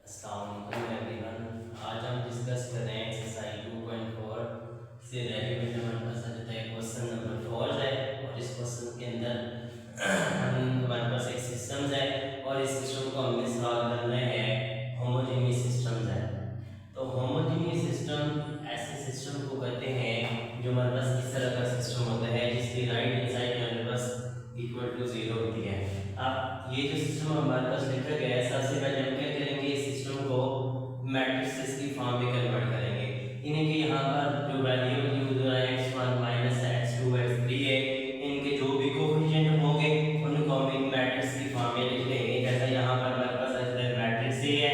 अस्सलाम एवरीवन। आज हम डिस्कस कर रहे हैं एक्सरसाइज 2.4 से रेलिवेंट हमारे पास आ जाता है क्वेश्चन नंबर 4 है। और इस क्वेश्चन के अंदर हमारे पास एक सिस्टम है और इस सिस्टम को हमें सॉल्व करना है। होमोजेनियस सिस्टम है। तो होमोजेनियस सिस्टम ऐसे सिस्टम को कहते हैं जो हमारे पास इस तरह का सिस्टम होता है जिसकी राइट हैंड साइड हमारे पास इक्वल टू 0 होती है। अब ये जो सिस्टम हमारे पास लिखा गया है, सबसे पहले हम क्या करेंगे, इस सिस्टम को मैट्रिसेस की फॉर्म में कन्वर्ट करेंगे। इनके यहाँ पर जो वेरिएबल यूज हो रहा है x1 x2 x3 है, इनके जो भी कोएफिशिएंट होंगे उनको हम एक मैट्रिक्स की फॉर्म में लिख लेंगे। जैसा यहाँ पर हमारे पास मैट्रिक्स A है,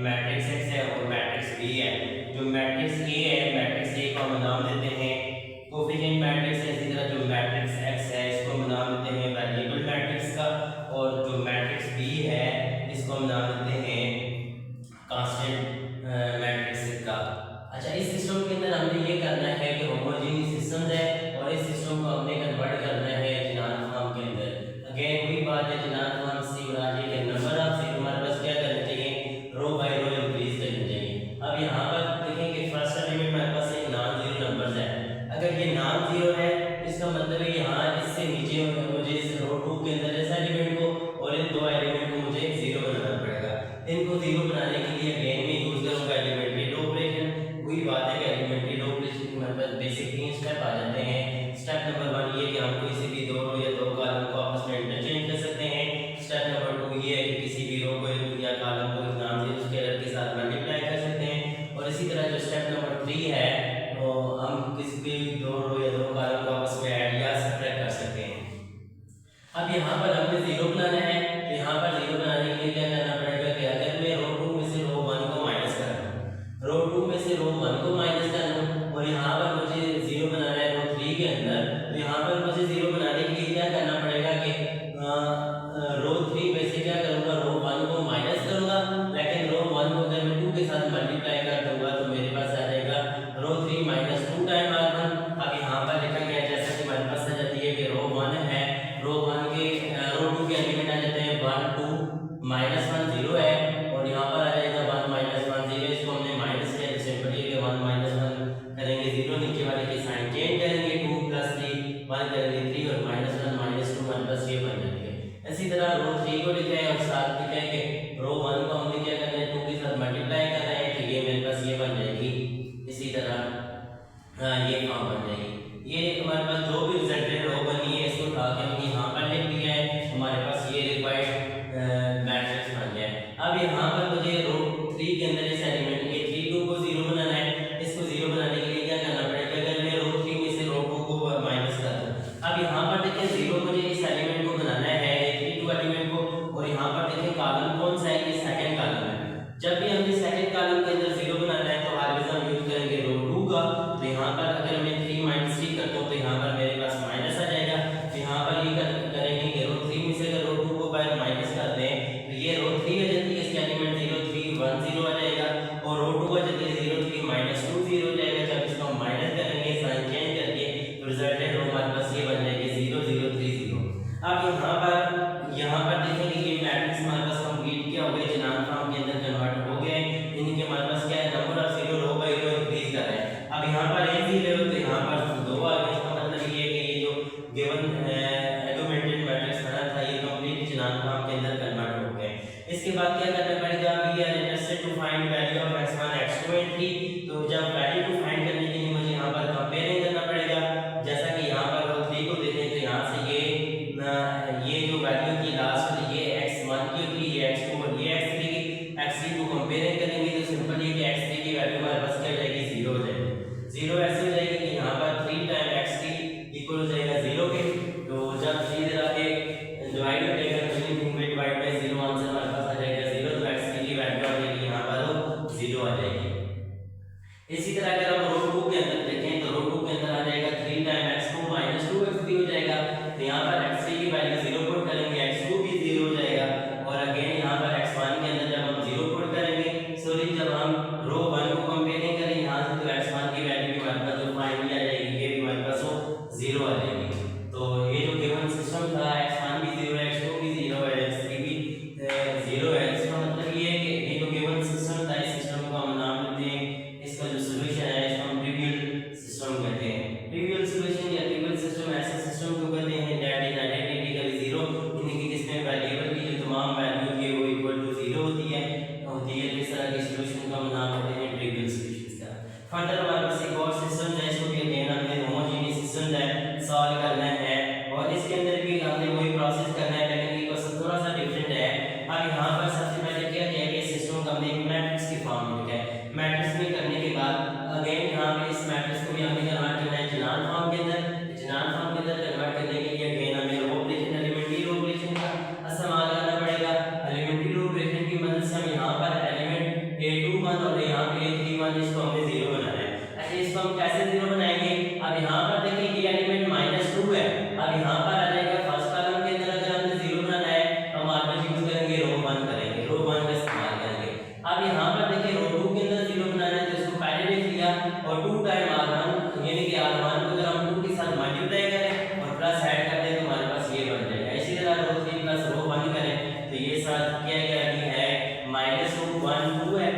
मैट्रिक्स X है और मैट्रिक्स B है। जो मैट्रिक्स A है, मैट्रिक्स A को हम नाम देते हैं कोएफिशिएंट मैट्रिक्स है। इसी तरह जो मैट्रिक्स X है इसको हम नाम देते हैं वेरिएबल मैट्रिक्स का, और जो मैट्रिक्स B है इसको हम नाम देते हैं कांस्टेंट मैट्रिक्स का। अच्छा, इस सिस्टम के अंदर हमने ये करना है कि होमोजेनियस सिस्टम है और इस सिस्टम को हमने कन्वर्ट करना है जिनान फॉर्म के अंदर। अगेन वही बात है, जिनान फॉर्म से मुराद है नंबर ऑफ जीरो हमारे पास क्या करना चाहिए, रो बाय रो इंक्रीज करना चाहिए। अब यहाँ पर देखें कि फर्स्ट एलिमेंट हमारे पास एक नॉन जीरो नंबर है। अगर ये नॉन जीरो है इसका मतलब है यहाँ इससे नीचे मुझे इस रो 2 के अंदर इस एलिमेंट को और इन दो एलिमेंट को मुझे जीरो बनाना पड़ेगा। इनको जीरो बनाने के लिए अगेन मैं यूज करूंगा एलिमेंट्री ऑपरेशन। वही बात है कि एलिमेंट्री ऑपरेशन के मतलब बेसिक 3 स्टेप आ जाते हैं। स्टेप नंबर 1 ये कि हम किसी भी दो रो या दो कॉलम को आपस में इंटरचेंज कर सकते हैं। स्टेप नंबर 2 ये है कि किसी भी रो को या कॉलम को नॉन जीरो स्केलर के साथ मल्टीप्लाई कर सकते हैं। और इसी तरह जो स्टेप नंबर 3 है तो हम किसी भी दो रो या दो कॉलम को आपस में ऐड या सब्ट्रैक्ट कर सकते हैं। अब यहाँ पर हमने जीरो बनाना है, तो यहाँ पर जीरो बनाने के लिए क्या करना पड़ेगा कि अगर मैं रो 2 में से रो 1 को माइनस कर दूं, रो 2 में से रो 1 को माइनस कर दूं और यहाँ पर मुझे जीरो बनाना है रो 3 के अंदर, तो यहाँ पर मुझे जीरो बनाने के लिए क्या करना पड़ेगा कि रो 3 में से क्या करूँगा, रो 1 को माइनस करूँगा, लेकिन रो 1 को अगर मैं 2 के साथ मल्टीप्लाई कर दूंगा तो मेरे पास आ जाएगा रो 3 माइनस 2 टाइम r1। अब यहाँ पर लिखा गया जैसा कि हमारे पास आ जाती है कि रो 1 है, रो 1 के रो 2 के एलिमेंट आ जाते हैं 1 2 -1 0 है और यहाँ पर आ जाएगा 1 -1 0। इसको हमने माइनस किया तो सिंपल ये 1 -1 करेंगे 0, नीचे वाले की साइन चेंज करेंगे 2 + 3 1 करेंगे 3 और -1 -2 1 + ये बन जाएंगे। इसी तरह रो 3 को लिखा है और साथ लिखा है कि रो 1 को हमने क्या करना है 2 के साथ मल्टीप्लाई कर रहे हैं, तो ये मेरे पास ये बन जाएगी। इसी तरह ये फॉर्म बन जाएगी। ये हमारे पास जो भी रिजल्टेंट रो बनी है इसको उठा के हमने यहाँ पर लिख दिया है, हमारे पास ये रिक्वायर्ड मैट्रिक्स बन गया है। अब यहाँ पर मुझे रो 3 के अंदर इस एलिमेंट के 3 2 को 0 बनाना है। इसको 0 बनाने के लिए क्या करना पड़ेगा, अगर मैं रो 3 में से रो 2 को माइनस कर दूं, अब यहाँ पर देखिए 0 मुझे इस एलिमेंट को बनाना है 3 2 एलिमेंट को, और यहाँ पर देखिए कॉलम कौन सा है, ये सेकंड कॉलम है। जब भी हमने सेकंड कॉलम के अंदर 0 बनाना है तो ऑलवेज हम यूज करेंगे रो 2 का। तो यहाँ पर अगर मैं 3 - 3 करता हूँ तो यहाँ पर मेरे पास माइनस आ जाएगा। तो यहाँ पर ये करेंगे कि रो 3 में से अगर रो 2 को बाहर माइनस करते हैं तो ये रो 3 आ जाती है, इसका एलिमेंट 0 3 1 0 आ जाएगा, और रो 2 आ जाती है 0 3 -2 0 हो जाएगा। जब इसको हम माइनस करेंगे साइन चेंज करके तो रिजल्टेंट रो हमारे पास ये बन जाएगी 0 0 3 0। अब यहाँ पर देखेंगे ये मैट्रिक्स हमारे पास कंप्लीट किया हो गया, जिनान फॉर्म के अंदर कन्वर्ट हो गए। इनके हमारे पास क्या है, number of zero row by row increase कर रहे हैं। अब यहाँ पर एक जीरो तो यहाँ पर 2 आ गया। इसका मतलब ये है कि ये जो गिवन एगुमेंटेड मैट्रिक्स बना था ये कंप्लीट जिनान फॉर्म के अंदर कन्वर्ट हो गए। इसके बाद क्या करना पड़ेगा, we are interested to find value of x1 x2 and 3। तो जब वैल्यू टू फाइंड करने के लिए मुझे यहाँ पर कंपेयरिंग करना पड़ेगा। जैसा कि यहाँ पर रो 3 को देखें तो यहाँ से ये जो वैल्यू की लास्ट ये x1 की होती है, ये x2 और ये x3 की, x3 को कंपेयरिंग करेंगे तो सिंपल ये कि x3 की वैल्यू हमारे पास क्या हो जाएगी, 0 हो जाएगी। 0 ऐसे हो जाएगी कि यहाँ पर 3 टाइम x3 इक्वल हो जाएगा 0 के। तो जब 3 तरह के डिवाइड हो जाएगा तो anything by divide by 0 answer हमारे पास आ जाएगा 0। तो x3 की वैल्यू आ जाएगी यहाँ पर 0 आ जाएगी। इसी तरह अगर हम रो 2 के अंदर देखें तो रो 2 के अंदर आ जाएगा 3 टाइम x2 -2 x3 हो जाएगा। तो यहाँ पर x3 की वैल्यू 0 पुट करेंगे, x2 भी 0 हो जाएगा। और अगेन यहाँ पर x1 के अंदर जब हम 0 पुट करेंगे, सॉरी जब हम रो 1 को कंपेयरिंग करें यहाँ से तो x1 की वैल्यू हमारे पास जो फर्दर हमारे पास एक और सिस्टम है, इसको भी अगेन हमें होमोजेनियस सिस्टम है सॉल्व करना है और इसके अंदर भी हमने वही प्रोसेस करना है, लेकिन ये क्वेश्चन थोड़ा सा डिफरेंट है। अब यहाँ पर सबसे पहले क्या किया कि सिस्टम को हमने एक मैट्रिक्स की फॉर्म में लिखा है। मैट्रिक्स में करने के बाद अगेन यहाँ पे इस मैट्रिक्स को भी हमें कन्वर्ट करना है इचेलॉन फॉर्म के अंदर। इचेलॉन फॉर्म के अंदर कन्वर्ट करने के लिए अगेन हमें row operation, elementary row operation का इस्तेमाल करना पड़ेगा। एलिमेंट्री रो ऑपरेशन की मदद से हम यहाँ पर एलिमेंट a21 और यहाँ पे a31 इसको हमें 0 बनाना है। अच्छा, इसको हम कैसे 0 बनाएंगे? अब यहाँ पर देखिए ये एलिमेंट -2 है। अब यहाँ पर आ जाएगा फर्स्ट कॉलम के अंदर अगर हमने 0 बनाना है तो हम ऑलवेज यूज करेंगे रो 1 करेंगे, रो 1 का इस्तेमाल करेंगे। अब यहाँ पर देखिए रो 2 के अंदर 0 बनाना है तो इसको पहले लिख लिया और 2 टाइम r1 यानी कि r1 को अगर हम 2 के साथ मल्टीप्लाई करें और प्लस ऐड कर दें तो हमारे पास ये बन जाएगा। इसी तरह रो 3 प्लस रो 1 करें तो ये साथ क्या है -1 2 है,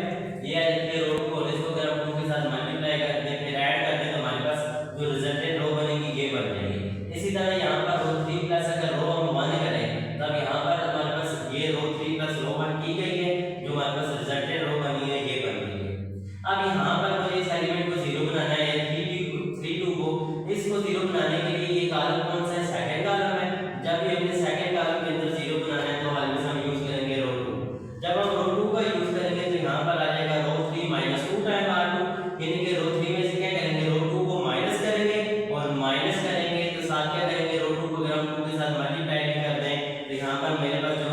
ये है रो 2 और इसको अगर हम 2 के साथ मल्टीप्लाई कर दें फिर ऐड कर दें तो हमारे पास जो रिजल्टेंट रो बनेगी ये बन जाएगी। इसी तरह यहाँ पर रो 3 प्लस अगर रो हम 1 करें तब यहाँ पर हमारे पास ये रो 3 प्लस रो 1 की गई है, जो हमारे पास रिजल्टेंट रो बनी है ये बन गई है। अब यहाँ पर मुझे इस एलिमेंट को 0 बनाना है, 32 को, इसको 0 बनाने के लिए ये कॉलम कौन सा है? सेकंड कॉलम है। जब भी हमने सेकंड कॉलम के अंदर 0 बनाना है तो ऑलवेज हम यूज करेंगे रो 2। जब हम रो 2 का यूज करेंगे तो यहाँ पर आ जाएगा रो 3 -2 टाइम r2, यानी कि रो 3 में से क्या करेंगे रो 2 को माइनस करेंगे और माइनस करेंगे तो साथ क्या करेंगे रो 2 को अगर हम 2 के साथ मल्टीप्लाई कर दें तो यहाँ पर मेरे पास जो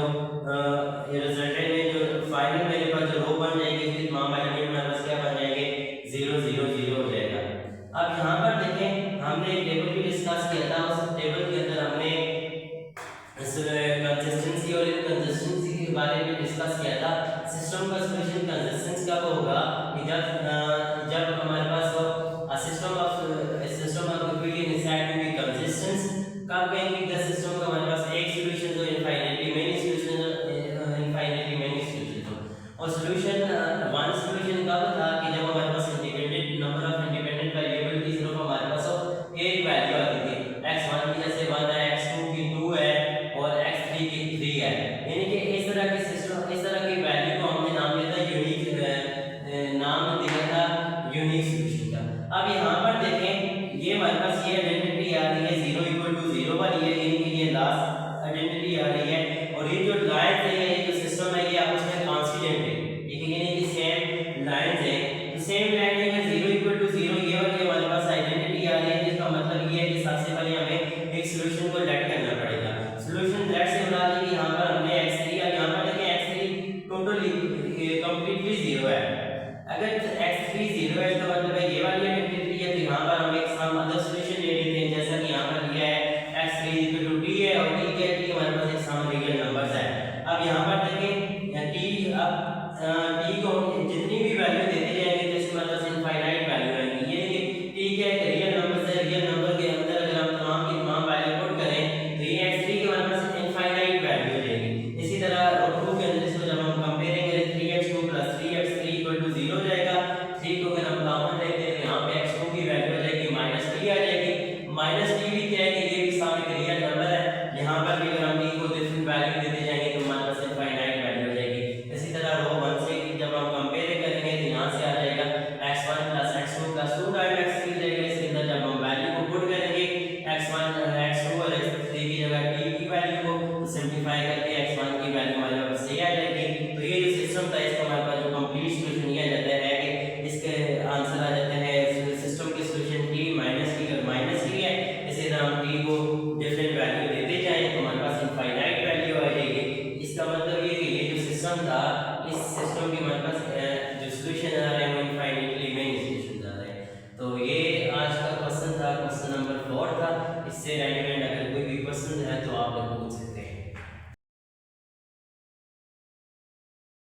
रिजल्टेंट में जो फाइनल मेरे पास जो रो बन जाएगी फिर तमाम एलिमेंट मेरे पास क्या बन जाएंगे 0 0 0 हो जाएगा। अब यहाँ पर देखें हमने एक टेबल भी डिस्कस किया था, उस टेबल के अंदर हमने कंसिस्टेंसी और इनकंसिस्टेंसी के बारे में डिस्कस किया था। सिस्टम का सॉल्यूशन कंसिस्टेंस कब होगा कि जब हमारे पास system of equation is said to be consistent. कब कहेंगे द सिस्टम का हमारे पास एक सॉल्यूशन तो इनफाइनाइटली मेनी सॉल्यूशन हो। और सॉल्यूशन वन सॉल्यूशन कब था कि जब हमारे पास independent number of independent variable की सिर्फ हमारे पास एक वैल्यू आती थी। x1 की जैसे 1 है, x2 की 2 है और x3 की 3 है, यानी कि इस तरह के सिस्टम, इस तरह की वैल्यू को हमने नाम दिया था यूनिक सॉल्यूशन का। अब यहाँ पर देखें ये हमारे पास ये आइडेंटिटी आ रही है 0 = 0 वाली है, यानी कि ये लास्ट आइडेंटिटी आ रही है और ये जो लाइंस है ये जो सिस्टम है ये आपस में कांस्टेंट है, ठीक है, यानी कि सेम लाइंस है। तो सेम लाइन है 0 = 0 ये वाली हमारे पास आइडेंटिटी आ रही है, जिसका मतलब ये है कि सबसे पहले हमें एक सॉल्यूशन को लेट करना पड़ेगा। सॉल्यूशन लेट से बता दें कि यहाँ पर हमने x3, अब यहाँ पर देखें x3 टोटली कंप्लीटली 0 है। अगर x3 0 है तो मतलब है ये वाली आइडेंटिटी है, तो यहाँ पर हम एक सम अदर सॉल्यूशन ले लेते हैं, जैसा कि यहाँ पर दिया है x3 = t है और t क्या है, t हमारे पास एक सम रियल नंबर्स है। अब यहाँ पर देखें t, अब t को जितनी भी वैल्यू देते जाएंगे तो इसका मतलब इनफाइनाइट वैल्यू